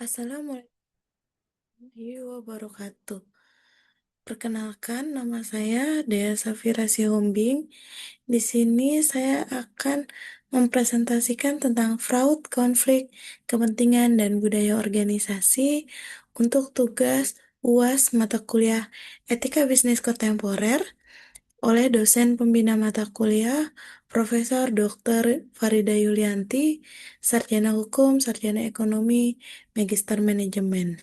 Assalamualaikum warahmatullahi wabarakatuh. Perkenalkan, nama saya Dea Safira Sihombing. Di sini saya akan mempresentasikan tentang fraud, konflik, kepentingan, dan budaya organisasi untuk tugas UAS mata kuliah Etika Bisnis Kontemporer oleh dosen pembina mata kuliah Profesor Dr. Farida Yulianti, Sarjana Hukum, Sarjana Ekonomi, Magister Manajemen.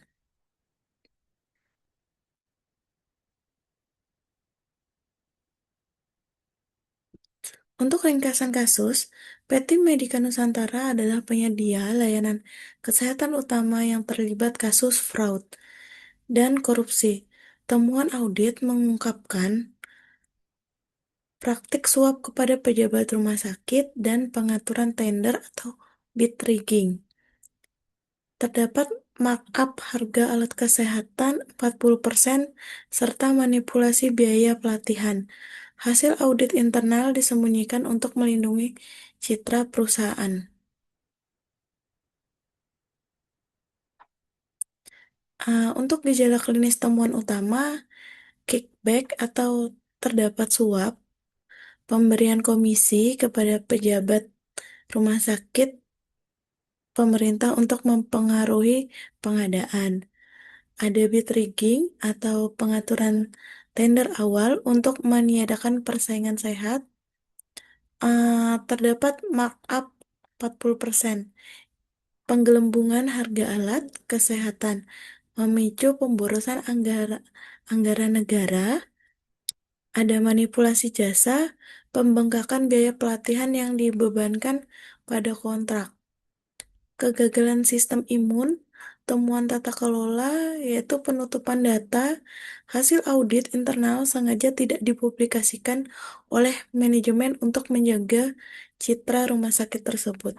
Untuk ringkasan kasus, PT Medika Nusantara adalah penyedia layanan kesehatan utama yang terlibat kasus fraud dan korupsi. Temuan audit mengungkapkan praktik suap kepada pejabat rumah sakit dan pengaturan tender atau bid rigging. Terdapat markup harga alat kesehatan 40% serta manipulasi biaya pelatihan. Hasil audit internal disembunyikan untuk melindungi citra perusahaan. Untuk gejala klinis temuan utama, kickback atau terdapat suap, pemberian komisi kepada pejabat rumah sakit pemerintah untuk mempengaruhi pengadaan. Ada bid rigging atau pengaturan tender awal untuk meniadakan persaingan sehat. Terdapat markup 40%. Penggelembungan harga alat kesehatan memicu pemborosan anggaran negara. Ada manipulasi jasa, pembengkakan biaya pelatihan yang dibebankan pada kontrak. Kegagalan sistem imun, temuan tata kelola, yaitu penutupan data, hasil audit internal sengaja tidak dipublikasikan oleh manajemen untuk menjaga citra rumah sakit tersebut.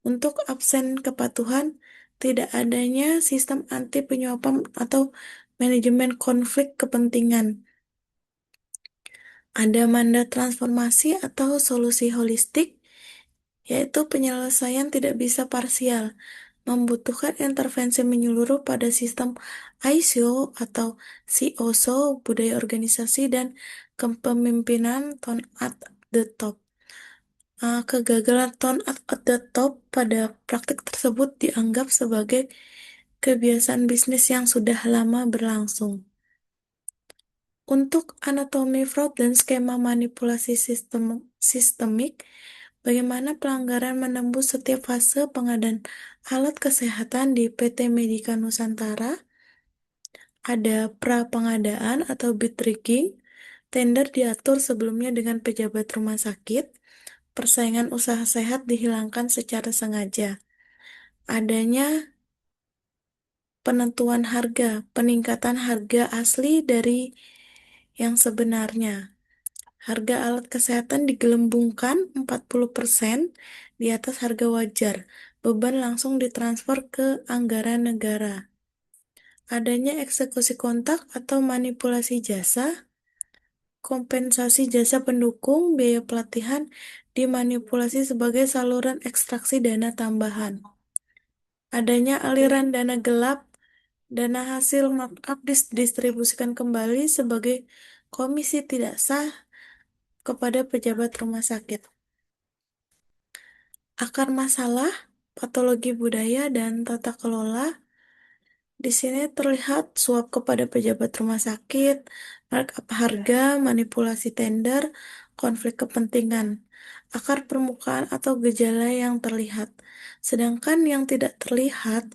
Untuk absen kepatuhan, tidak adanya sistem anti penyuapan atau manajemen konflik kepentingan. Ada mandat transformasi atau solusi holistik, yaitu penyelesaian tidak bisa parsial, membutuhkan intervensi menyeluruh pada sistem ISO atau COSO, budaya organisasi, dan kepemimpinan tone at the top. Kegagalan tone at the top pada praktik tersebut dianggap sebagai kebiasaan bisnis yang sudah lama berlangsung. Untuk anatomi fraud dan skema manipulasi sistemik, bagaimana pelanggaran menembus setiap fase pengadaan alat kesehatan di PT Medika Nusantara? Ada pra-pengadaan atau bid rigging, tender diatur sebelumnya dengan pejabat rumah sakit, persaingan usaha sehat dihilangkan secara sengaja. Adanya penentuan harga, peningkatan harga asli dari yang sebenarnya. Harga alat kesehatan digelembungkan 40% di atas harga wajar. Beban langsung ditransfer ke anggaran negara. Adanya eksekusi kontak atau manipulasi jasa, kompensasi jasa pendukung, biaya pelatihan dimanipulasi sebagai saluran ekstraksi dana tambahan. Adanya aliran dana gelap, dana hasil markup didistribusikan kembali sebagai komisi tidak sah kepada pejabat rumah sakit. Akar masalah, patologi budaya, dan tata kelola. Di sini terlihat suap kepada pejabat rumah sakit, markup harga, manipulasi tender, konflik kepentingan. Akar permukaan atau gejala yang terlihat. Sedangkan yang tidak terlihat,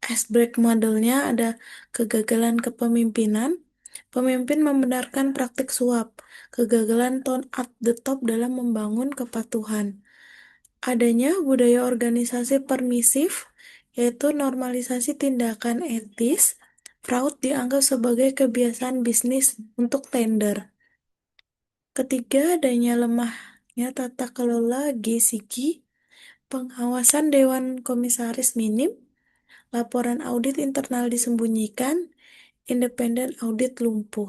iceberg modelnya ada kegagalan kepemimpinan, pemimpin membenarkan praktik suap, kegagalan tone at the top dalam membangun kepatuhan. Adanya budaya organisasi permisif, yaitu normalisasi tindakan etis, fraud dianggap sebagai kebiasaan bisnis untuk tender. Ketiga, adanya lemahnya tata kelola GCG, pengawasan Dewan Komisaris minim, laporan audit internal disembunyikan, independen audit lumpuh.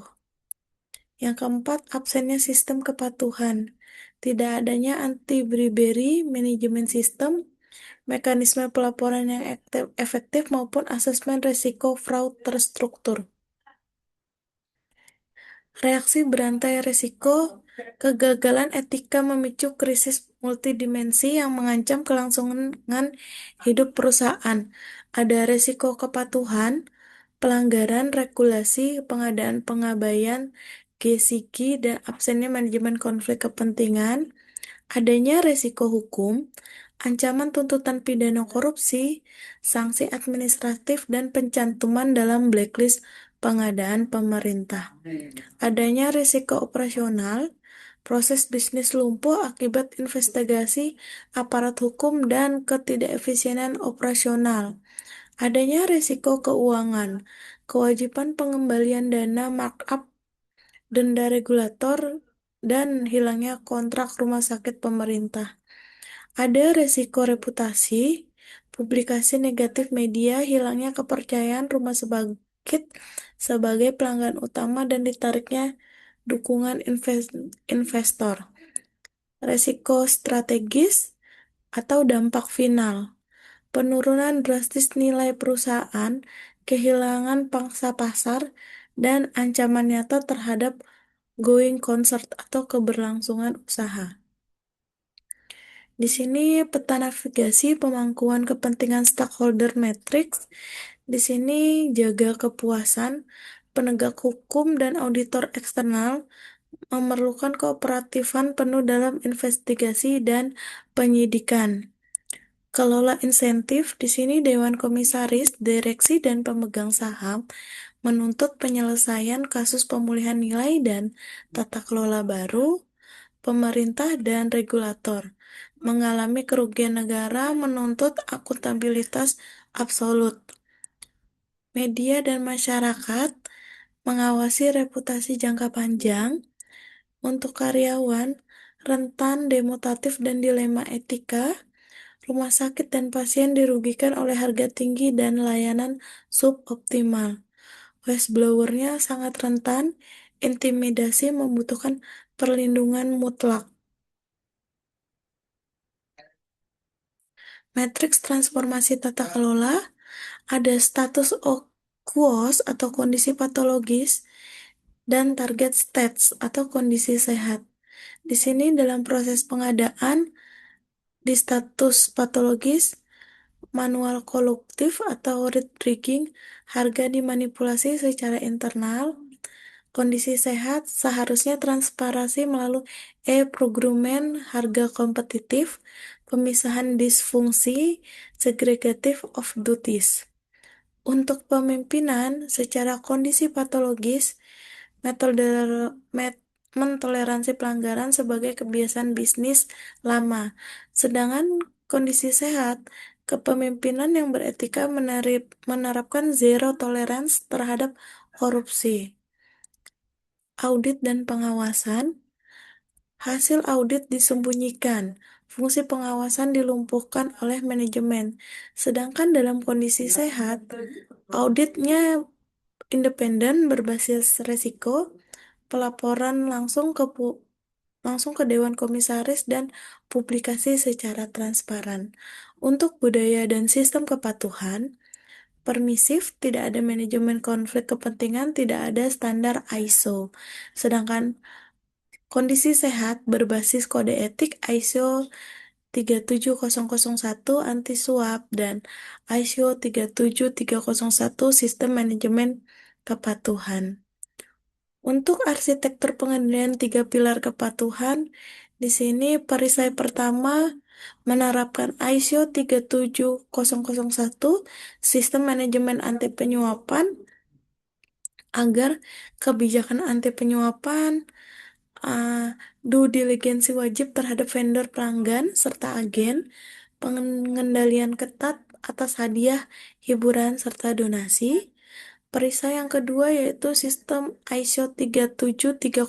Yang keempat, absennya sistem kepatuhan. Tidak adanya anti-bribery manajemen sistem, mekanisme pelaporan yang efektif maupun asesmen risiko fraud terstruktur. Reaksi berantai risiko, kegagalan etika memicu krisis multidimensi yang mengancam kelangsungan hidup perusahaan. Ada risiko kepatuhan, pelanggaran regulasi, pengadaan pengabaian, GCG, dan absennya manajemen konflik kepentingan. Adanya risiko hukum, ancaman tuntutan pidana korupsi, sanksi administratif, dan pencantuman dalam blacklist pengadaan pemerintah. Adanya risiko operasional, proses bisnis lumpuh akibat investigasi aparat hukum dan ketidakefisienan operasional. Adanya risiko keuangan, kewajiban pengembalian dana markup, denda regulator, dan hilangnya kontrak rumah sakit pemerintah. Ada risiko reputasi, publikasi negatif media, hilangnya kepercayaan rumah sakit sebagai pelanggan utama dan ditariknya dukungan investor. Risiko strategis atau dampak final, penurunan drastis nilai perusahaan, kehilangan pangsa pasar, dan ancaman nyata terhadap going concern atau keberlangsungan usaha. Di sini peta navigasi pemangkuan kepentingan stakeholder matrix. Di sini jaga kepuasan, penegak hukum dan auditor eksternal memerlukan kooperatifan penuh dalam investigasi dan penyidikan. Kelola insentif, di sini Dewan Komisaris, Direksi, dan pemegang saham menuntut penyelesaian kasus pemulihan nilai dan tata kelola baru. Pemerintah dan regulator mengalami kerugian negara menuntut akuntabilitas absolut. Media dan masyarakat mengawasi reputasi jangka panjang. Untuk karyawan, rentan demutatif dan dilema etika. Rumah sakit dan pasien dirugikan oleh harga tinggi dan layanan suboptimal. Whistleblower-nya sangat rentan, intimidasi membutuhkan perlindungan mutlak. Matriks transformasi tata kelola, ada status quo atau kondisi patologis, dan target stats atau kondisi sehat. Di sini dalam proses pengadaan, di status patologis, manual kolektif atau rate rigging, harga dimanipulasi secara internal. Kondisi sehat seharusnya transparansi melalui e-procurement, harga kompetitif, pemisahan disfungsi, segregative of duties. Untuk pemimpinan secara kondisi patologis, metode mentoleransi pelanggaran sebagai kebiasaan bisnis lama. Sedangkan kondisi sehat, kepemimpinan yang beretika menerapkan zero tolerance terhadap korupsi. Audit dan pengawasan, hasil audit disembunyikan, fungsi pengawasan dilumpuhkan oleh manajemen. Sedangkan dalam kondisi sehat, auditnya independen berbasis resiko, pelaporan langsung ke Dewan Komisaris dan publikasi secara transparan. Untuk budaya dan sistem kepatuhan, permisif, tidak ada manajemen konflik kepentingan, tidak ada standar ISO. Sedangkan kondisi sehat berbasis kode etik ISO 37001 anti suap dan ISO 37301 sistem manajemen kepatuhan. Untuk arsitektur pengendalian tiga pilar kepatuhan, di sini perisai pertama menerapkan ISO 37001 sistem manajemen anti penyuapan agar kebijakan anti penyuapan, due diligence wajib terhadap vendor pelanggan serta agen, pengendalian ketat atas hadiah, hiburan, serta donasi. Perisai yang kedua yaitu sistem ISO 37301,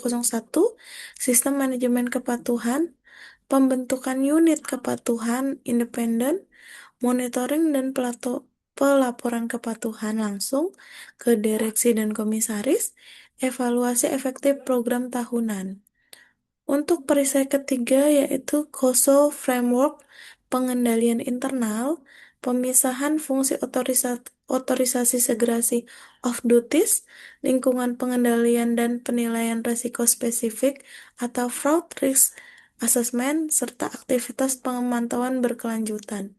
sistem manajemen kepatuhan, pembentukan unit kepatuhan independen, monitoring dan pelaporan kepatuhan langsung ke direksi dan komisaris, evaluasi efektif program tahunan. Untuk perisai ketiga yaitu COSO Framework, pengendalian internal, pemisahan fungsi otorisasi segregasi of duties, lingkungan pengendalian dan penilaian risiko spesifik atau fraud risk assessment, serta aktivitas pemantauan berkelanjutan.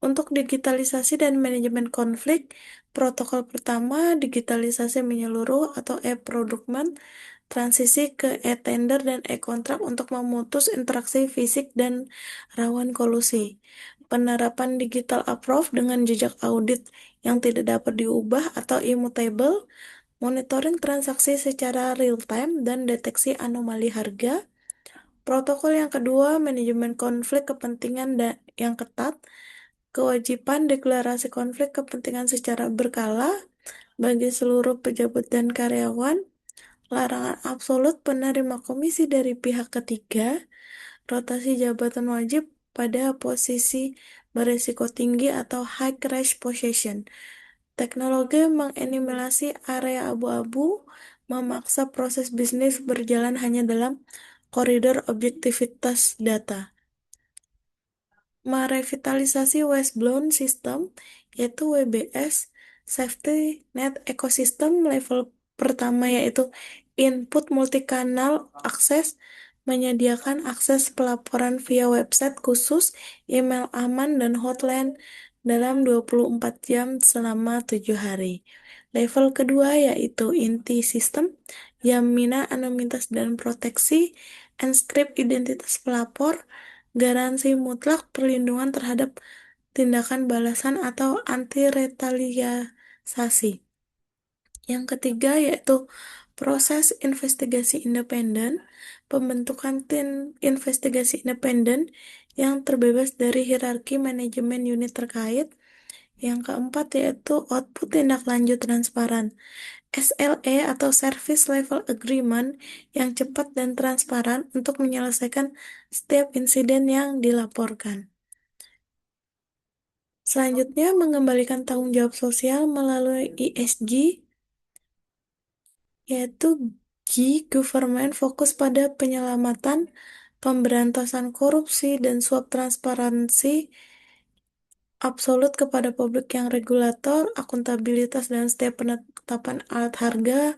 Untuk digitalisasi dan manajemen konflik, protokol pertama digitalisasi menyeluruh atau e-procurement, transisi ke e-tender dan e-kontrak untuk memutus interaksi fisik dan rawan kolusi. Penerapan digital approve dengan jejak audit yang tidak dapat diubah atau immutable, monitoring transaksi secara real-time dan deteksi anomali harga. Protokol yang kedua, manajemen konflik kepentingan yang ketat, kewajiban deklarasi konflik kepentingan secara berkala bagi seluruh pejabat dan karyawan, larangan absolut penerima komisi dari pihak ketiga, rotasi jabatan wajib pada posisi berisiko tinggi atau high risk position. Teknologi mengeliminasi area abu-abu, memaksa proses bisnis berjalan hanya dalam koridor objektivitas data. Merevitalisasi Westbound System, yaitu WBS, Safety Net Ecosystem level pertama yaitu Input Multikanal Access, menyediakan akses pelaporan via website khusus, email aman, dan hotline dalam 24 jam selama 7 hari. Level kedua yaitu Inti System, jaminan anonimitas dan proteksi, enkripsi identitas pelapor, garansi mutlak perlindungan terhadap tindakan balasan atau anti-retaliasi. Yang ketiga yaitu proses investigasi independen, pembentukan tim investigasi independen yang terbebas dari hierarki manajemen unit terkait. Yang keempat yaitu output tindak lanjut transparan, SLA atau Service Level Agreement yang cepat dan transparan untuk menyelesaikan setiap insiden yang dilaporkan. Selanjutnya, mengembalikan tanggung jawab sosial melalui ESG, yaitu G, Government fokus pada penyelamatan, pemberantasan korupsi, dan suap transparansi absolut kepada publik yang regulator, akuntabilitas, dan setiap penetapan alat harga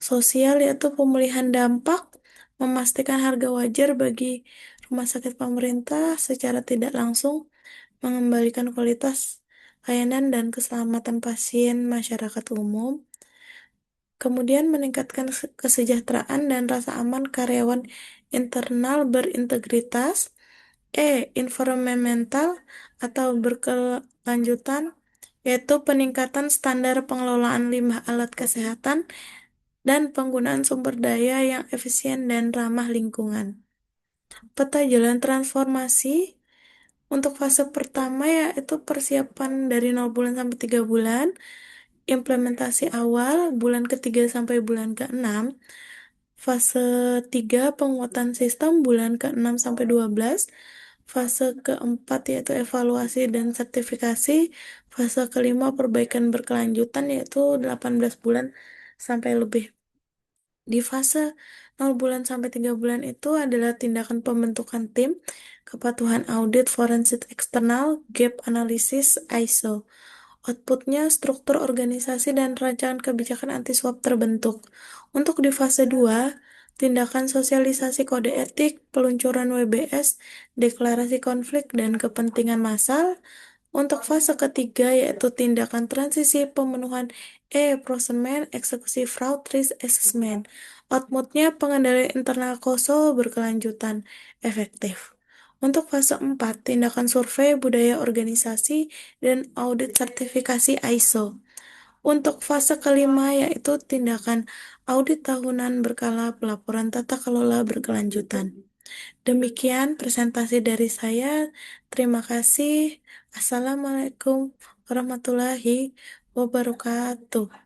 sosial, yaitu pemulihan dampak, memastikan harga wajar bagi rumah sakit pemerintah secara tidak langsung, mengembalikan kualitas layanan dan keselamatan pasien masyarakat umum, kemudian meningkatkan kesejahteraan dan rasa aman karyawan internal berintegritas, environmental atau berkelanjutan, yaitu peningkatan standar pengelolaan limbah alat kesehatan dan penggunaan sumber daya yang efisien dan ramah lingkungan. Peta jalan transformasi untuk fase pertama yaitu persiapan dari 0 bulan sampai 3 bulan, implementasi awal bulan ketiga sampai bulan ke-6, fase 3 penguatan sistem bulan ke-6 sampai 12, fase keempat yaitu evaluasi dan sertifikasi, fase kelima perbaikan berkelanjutan yaitu 18 bulan sampai lebih. Di fase 0 bulan sampai 3 bulan itu adalah tindakan pembentukan tim, kepatuhan audit forensik eksternal, gap analysis, ISO. Outputnya, struktur organisasi dan rancangan kebijakan anti-suap terbentuk. Untuk di fase 2, tindakan sosialisasi kode etik, peluncuran WBS, deklarasi konflik dan kepentingan massal. Untuk fase ketiga, yaitu tindakan transisi pemenuhan procurement, eksekusi fraud risk assessment. Outputnya, pengendalian internal KOSO berkelanjutan, efektif. Untuk fase 4, tindakan survei budaya organisasi dan audit sertifikasi ISO. Untuk fase kelima, yaitu tindakan audit tahunan berkala pelaporan tata kelola berkelanjutan. Demikian presentasi dari saya. Terima kasih. Assalamualaikum warahmatullahi wabarakatuh.